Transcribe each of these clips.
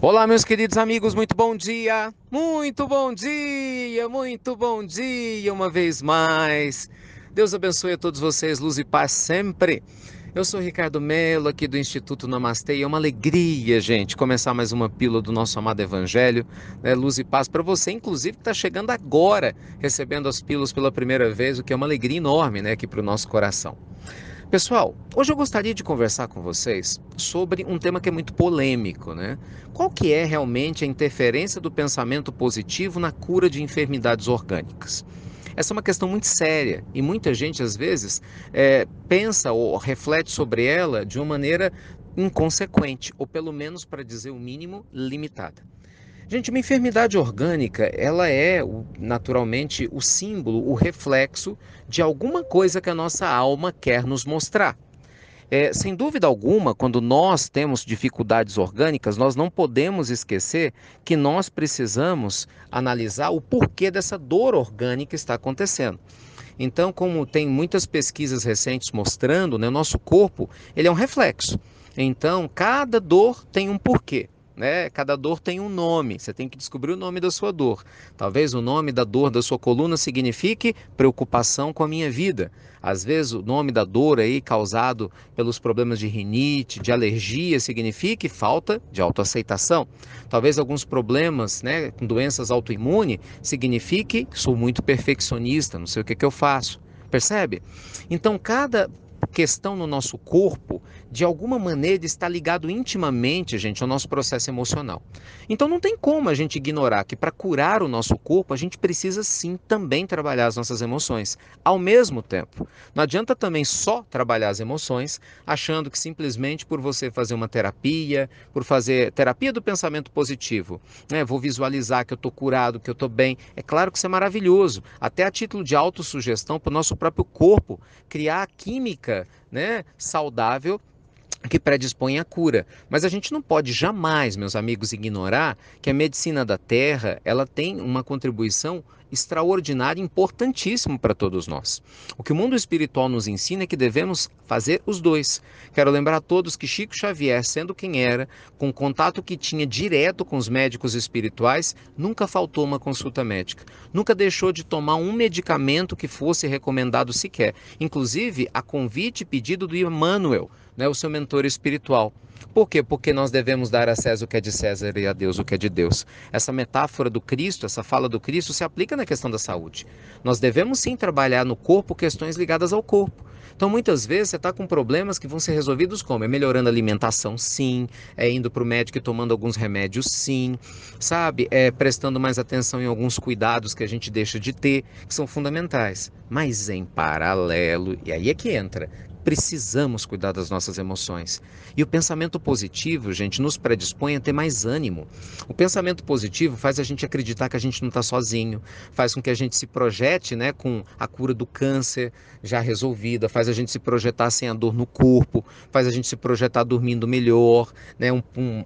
Olá, meus queridos amigos, muito bom dia! Muito bom dia! Muito bom dia uma vez mais. Deus abençoe a todos vocês, luz e paz sempre. Eu sou Ricardo Melo, aqui do Instituto Namastê, e é uma alegria, gente, começar mais uma pílula do nosso amado Evangelho, né? Luz e paz para você, inclusive, que está chegando agora, recebendo as pílulas pela primeira vez, o que é uma alegria enorme, né, aqui para o nosso coração. Pessoal, hoje eu gostaria de conversar com vocês sobre um tema que é muito polêmico, né? Qual que é realmente a interferência do pensamento positivo na cura de enfermidades orgânicas? Essa é uma questão muito séria e muita gente, às vezes, pensa ou reflete sobre ela de uma maneira inconsequente, ou pelo menos, para dizer o mínimo, limitada. Gente, uma enfermidade orgânica, ela é naturalmente o símbolo, o reflexo de alguma coisa que a nossa alma quer nos mostrar. Sem dúvida alguma, quando nós temos dificuldades orgânicas, nós não podemos esquecer que nós precisamos analisar o porquê dessa dor orgânica está acontecendo. Então, como tem muitas pesquisas recentes mostrando, né, o nosso corpo ele é um reflexo. Então, cada dor tem um porquê. Né? Cada dor tem um nome, você tem que descobrir o nome da sua dor. Talvez o nome da dor da sua coluna signifique preocupação com a minha vida. Às vezes o nome da dor aí causado pelos problemas de rinite, de alergia, signifique falta de autoaceitação. Talvez alguns problemas, né, com doenças autoimunes, signifique sou muito perfeccionista, não sei o que eu faço. Percebe? Então, cada questão no nosso corpo, de alguma maneira, está ligado intimamente, gente, ao nosso processo emocional. Então, não tem como a gente ignorar que para curar o nosso corpo, a gente precisa sim também trabalhar as nossas emoções. Ao mesmo tempo, não adianta também só trabalhar as emoções, achando que simplesmente por você fazer uma terapia, por fazer terapia do pensamento positivo, né, vou visualizar que eu estou curado, que eu estou bem. É claro que isso é maravilhoso, até a título de autossugestão para o nosso próprio corpo criar a química, né, saudável que predispõe à cura. Mas a gente não pode jamais, meus amigos, ignorar que a medicina da Terra, ela tem uma contribuição extraordinária e importantíssima para todos nós. O que o mundo espiritual nos ensina é que devemos fazer os dois. Quero lembrar a todos que Chico Xavier, sendo quem era, com o contato que tinha direto com os médicos espirituais, nunca faltou uma consulta médica. Nunca deixou de tomar um medicamento que fosse recomendado sequer. Inclusive, a convite e pedido do Emmanuel, né, o seu mentor espiritual. Por quê? Porque nós devemos dar a César o que é de César e a Deus o que é de Deus. Essa metáfora do Cristo, essa fala do Cristo se aplica na questão da saúde. Nós devemos sim trabalhar no corpo questões ligadas ao corpo. Então, muitas vezes você está com problemas que vão ser resolvidos como? É melhorando a alimentação, sim. É indo para o médico e tomando alguns remédios, sim. Sabe? É prestando mais atenção em alguns cuidados que a gente deixa de ter, que são fundamentais. Mas em paralelo, e aí é que entra, precisamos cuidar das nossas emoções. E o pensamento positivo, gente, nos predispõe a ter mais ânimo. O pensamento positivo faz a gente acreditar que a gente não está sozinho, faz com que a gente se projete, né, com a cura do câncer já resolvida, faz a gente se projetar sem a dor no corpo, faz a gente se projetar dormindo melhor, né,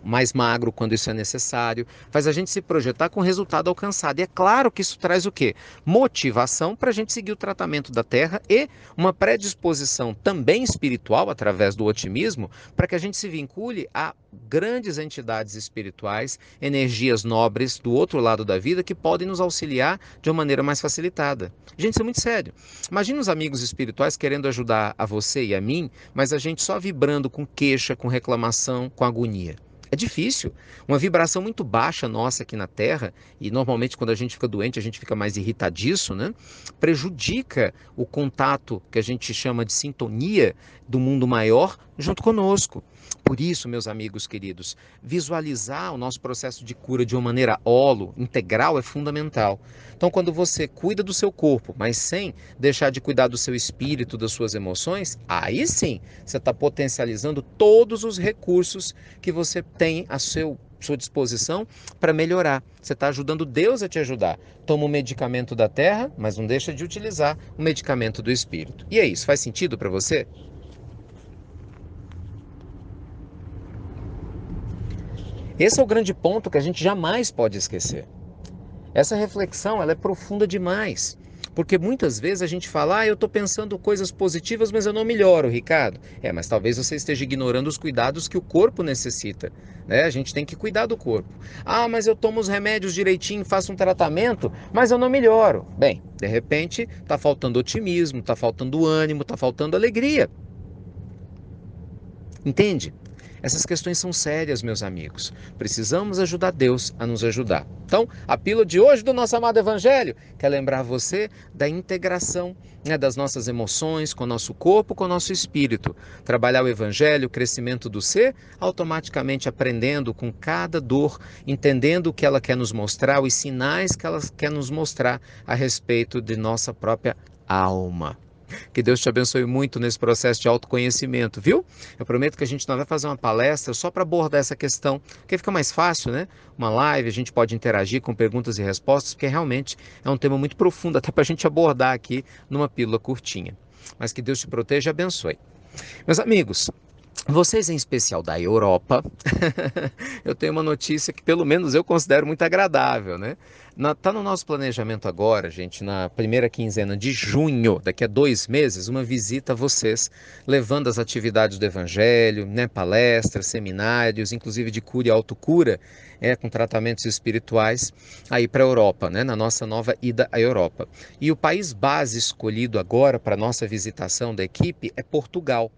mais magro quando isso é necessário, faz a gente se projetar com o resultado alcançado. E é claro que isso traz o quê? Motivação para a gente seguir o tratamento da terra e uma predisposição também espiritual, através do otimismo, para que a gente se vincule a grandes entidades espirituais, energias nobres do outro lado da vida que podem nos auxiliar de uma maneira mais facilitada. Gente, isso é muito sério. Imagina os amigos espirituais querendo ajudar a você e a mim, mas a gente só vibrando com queixa, com reclamação, com agonia. É difícil. Uma vibração muito baixa nossa aqui na Terra, e normalmente quando a gente fica doente, a gente fica mais irritadiço, né? Prejudica o contato que a gente chama de sintonia do mundo maior junto conosco. Por isso, meus amigos queridos, visualizar o nosso processo de cura de uma maneira integral, é fundamental. Então, quando você cuida do seu corpo, mas sem deixar de cuidar do seu espírito, das suas emoções, aí sim você está potencializando todos os recursos que você tem a sua disposição para melhorar. Você está ajudando Deus a te ajudar. Toma o medicamento da terra, mas não deixa de utilizar o medicamento do espírito. E é isso, faz sentido para você? Esse é o grande ponto que a gente jamais pode esquecer. Essa reflexão ela é profunda demais. Porque muitas vezes a gente fala, eu estou pensando coisas positivas, mas eu não melhoro, Ricardo. Mas talvez você esteja ignorando os cuidados que o corpo necessita, né? A gente tem que cuidar do corpo. Mas eu tomo os remédios direitinho, faço um tratamento, mas eu não melhoro. Bem, de repente está faltando otimismo, está faltando ânimo, está faltando alegria. Entende? Essas questões são sérias, meus amigos. Precisamos ajudar Deus a nos ajudar. Então, a pílula de hoje do nosso amado Evangelho quer lembrar você da integração, né, das nossas emoções com o nosso corpo, com o nosso espírito. Trabalhar o Evangelho, o crescimento do ser, automaticamente aprendendo com cada dor, entendendo o que ela quer nos mostrar, os sinais que ela quer nos mostrar a respeito de nossa própria alma. Que Deus te abençoe muito nesse processo de autoconhecimento, viu? Eu prometo que a gente não vai fazer uma palestra só para abordar essa questão, porque fica mais fácil, né? Uma live, a gente pode interagir com perguntas e respostas, porque realmente é um tema muito profundo, até para a gente abordar aqui numa pílula curtinha. Mas que Deus te proteja e abençoe. Meus amigos, vocês em especial da Europa, eu tenho uma notícia que pelo menos eu considero muito agradável, né? Tá no nosso planejamento agora, gente, na primeira quinzena de junho, daqui a 2 meses, uma visita a vocês, levando as atividades do Evangelho, né? Palestras, seminários, inclusive de cura e autocura, com tratamentos espirituais, aí para a Europa, né? Na nossa nova ida à Europa. E o país base escolhido agora para a nossa visitação da equipe é Portugal.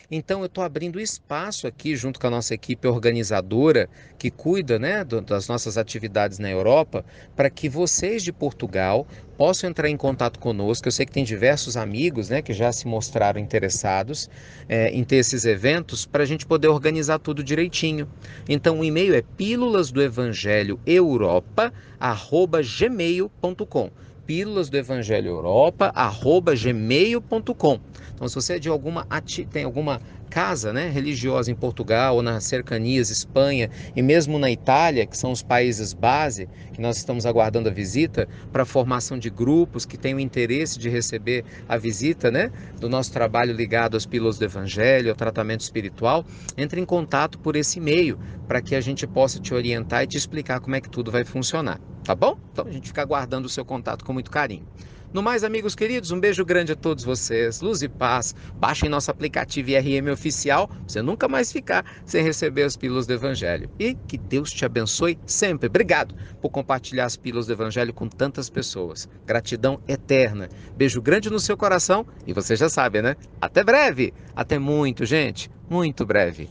Então, eu estou abrindo espaço aqui, junto com a nossa equipe organizadora, que cuida, né, das nossas atividades na Europa, para que vocês de Portugal possam entrar em contato conosco. Eu sei que tem diversos amigos, né, que já se mostraram interessados em ter esses eventos, para a gente poder organizar tudo direitinho. Então, o e-mail é pílulasdoevangelhoeuropa@gmail.com. pílulasdoevangelhoeuropa@gmail.com. Então, se você é de tem alguma casa, né, religiosa em Portugal ou nas cercanias, Espanha e mesmo na Itália, que são os países base, que nós estamos aguardando a visita, para a formação de grupos que tenham interesse de receber a visita, né, do nosso trabalho ligado às pílulas do Evangelho, ao tratamento espiritual, entre em contato por esse e-mail, para que a gente possa te orientar e te explicar como é que tudo vai funcionar, tá bom? Então, a gente fica aguardando o seu contato com muito carinho. No mais, amigos queridos, um beijo grande a todos vocês, luz e paz. Baixem nosso aplicativo IRM Oficial, pra você nunca mais ficar sem receber as pílulas do Evangelho. E que Deus te abençoe sempre. Obrigado por compartilhar as pílulas do Evangelho com tantas pessoas. Gratidão eterna. Beijo grande no seu coração e você já sabe, né? Até breve. Até muito, gente. Muito breve.